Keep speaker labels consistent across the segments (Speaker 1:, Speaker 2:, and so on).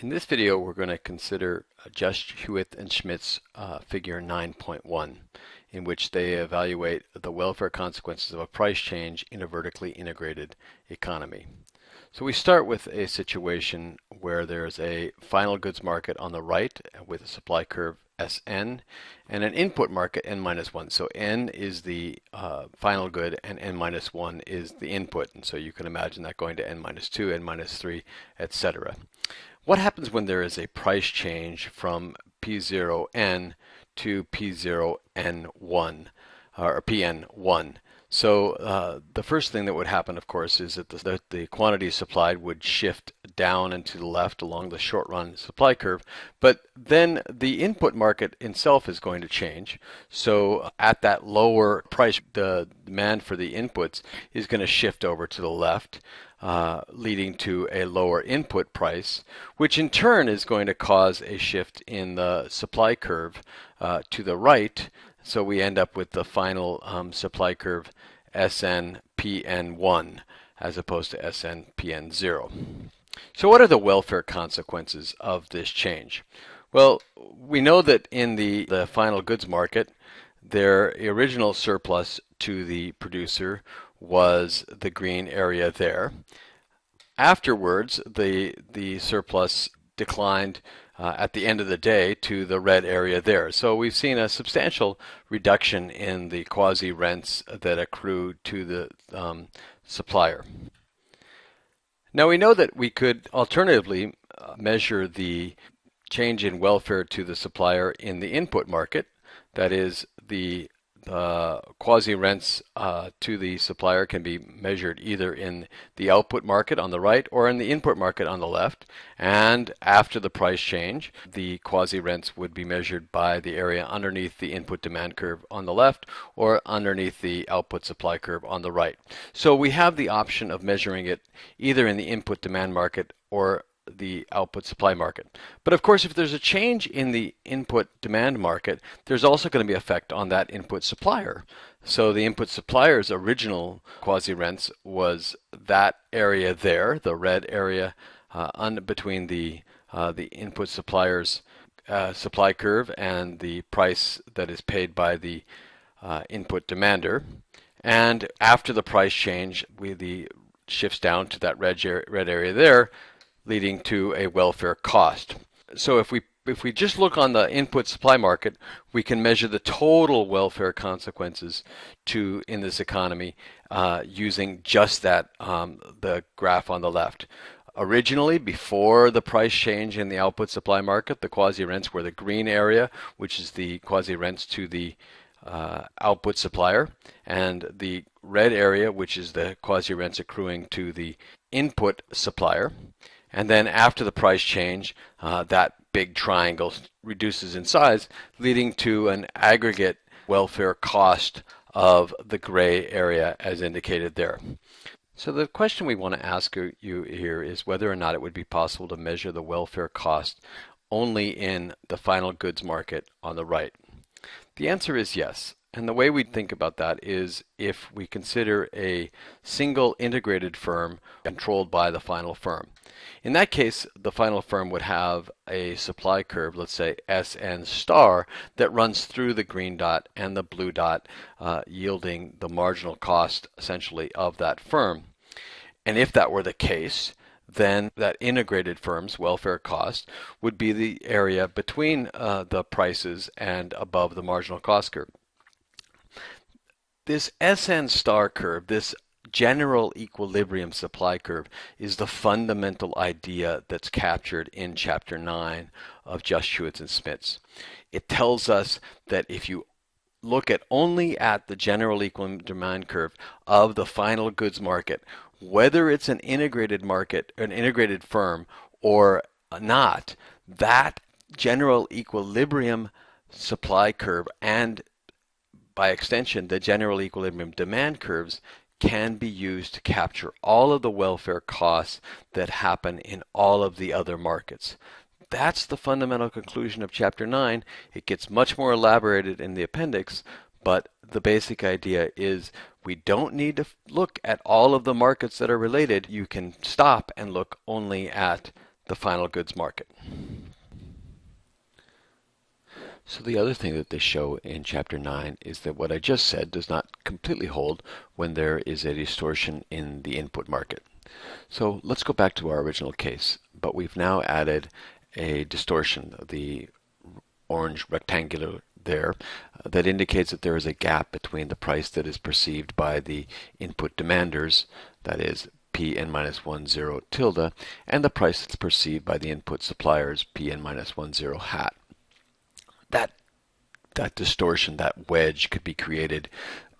Speaker 1: In this video, we're going to consider just Hueth and Schmitz figure 9.1, in which they evaluate the welfare consequences of a price change in a vertically integrated economy. So we start with a situation where there's a final goods market on the right with a supply curve Sn and an input market n-1. So n is the final good and n-1 is the input. And so you can imagine that going to n-2, n-3, etc. What happens when there is a price change from P0n to P0n1 or Pn1? So the first thing that would happen, of course, is that the quantity supplied would shift down and to the left along the short run supply curve, but then the input market itself is going to change. So at that lower price, the demand for the inputs is going to shift over to the left, leading to a lower input price, which in turn is going to cause a shift in the supply curve to the right. So we end up with the final supply curve SNPN1 as opposed to SNPN0. So what are the welfare consequences of this change? Well, we know that in the final goods market, their original surplus to the producer was the green area there. Afterwards, the surplus declined at the end of the day to the red area there. So we've seen a substantial reduction in the quasi-rents that accrue to the supplier. Now we know that we could alternatively measure the change in welfare to the supplier in the input market. That is, the quasi-rents to the supplier can be measured either in the output market on the right or in the input market on the left. And after the price change, the quasi-rents would be measured by the area underneath the input demand curve on the left or underneath the output supply curve on the right. So we have the option of measuring it either in the input demand market or the output supply market. But of course, if there's a change in the input demand market, there's also going to be effect on that input supplier. So the input supplier's original quasi-rents was that area there, the red area between the input supplier's supply curve and the price that is paid by the input demander. And after the price change, the shifts down to that red area there, leading to a welfare cost. So if we just look on the input supply market, we can measure the total welfare consequences in this economy using just that the graph on the left. Originally, before the price change in the output supply market, the quasi-rents were the green area, which is the quasi-rents to the output supplier, and the red area, which is the quasi-rents accruing to the input supplier. And then after the price change, that big triangle reduces in size, leading to an aggregate welfare cost of the gray area as indicated there. So the question we want to ask you here is whether or not it would be possible to measure the welfare cost only in the final goods market on the right. The answer is yes. And the way we think about that is if we consider a single integrated firm controlled by the final firm. In that case, the final firm would have a supply curve, let's say Sn star, that runs through the green dot and the blue dot, yielding the marginal cost essentially of that firm. And if that were the case, then that integrated firm's welfare cost would be the area between the prices and above the marginal cost curve. This Sn star curve, this general equilibrium supply curve, is the fundamental idea that's captured in Chapter 9 of Just, Hueth, and Schmitz. It tells us that if you look only at the general equilibrium demand curve of the final goods market, whether it's an integrated market, an integrated firm or not, that general equilibrium supply curve and by extension, the general equilibrium demand curves can be used to capture all of the welfare costs that happen in all of the other markets. That's the fundamental conclusion of Chapter 9. It gets much more elaborated in the appendix, but the basic idea is we don't need to look at all of the markets that are related. You can stop and look only at the final goods market. So the other thing that they show in Chapter 9 is that what I just said does not completely hold when there is a distortion in the input market. So let's go back to our original case, but we've now added a distortion, the orange rectangular there, that indicates that there is a gap between the price that is perceived by the input demanders, that is Pn minus 1 0 tilde, and the price that's perceived by the input suppliers, Pn minus 1 0 hat. That distortion, that wedge, could be created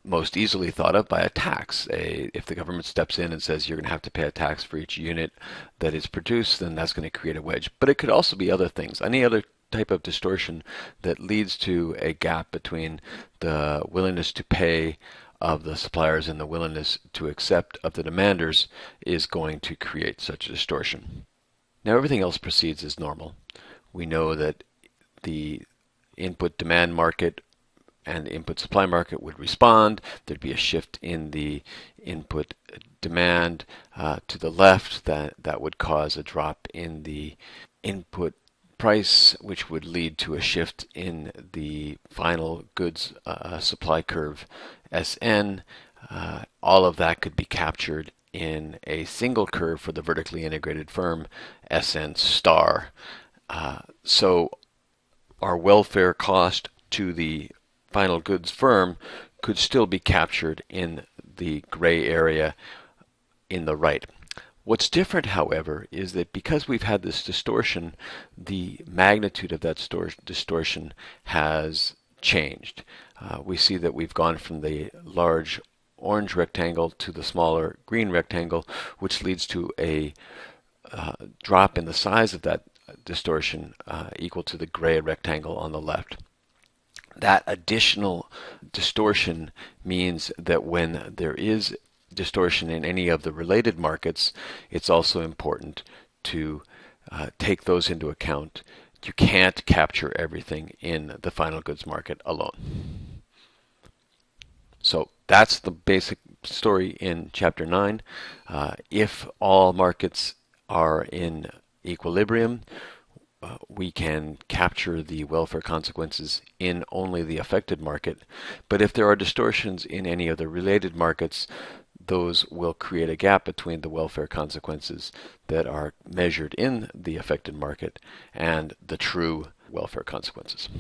Speaker 1: most easily thought of by a tax. If the government steps in and says you're going to have to pay a tax for each unit that is produced, then that's going to create a wedge. But it could also be other things, any other type of distortion that leads to a gap between the willingness to pay of the suppliers and the willingness to accept of the demanders is going to create such a distortion. Now everything else proceeds as normal. We know that the input demand market and the input supply market would respond. There'd be a shift in the input demand to the left that would cause a drop in the input price, which would lead to a shift in the final goods supply curve SN. All of that could be captured in a single curve for the vertically integrated firm, SN star. So our welfare cost to the final goods firm could still be captured in the gray area in the right. What's different, however, is that because we've had this distortion, the magnitude of that distortion has changed. We see that we've gone from the large orange rectangle to the smaller green rectangle, which leads to a drop in the size of that distortion equal to the gray rectangle on the left. That additional distortion means that when there is distortion in any of the related markets, it's also important to take those into account. You can't capture everything in the final goods market alone. So that's the basic story in Chapter 9. If all markets are in equilibrium, we can capture the welfare consequences in only the affected market. But if there are distortions in any of the related markets, those will create a gap between the welfare consequences that are measured in the affected market and the true welfare consequences.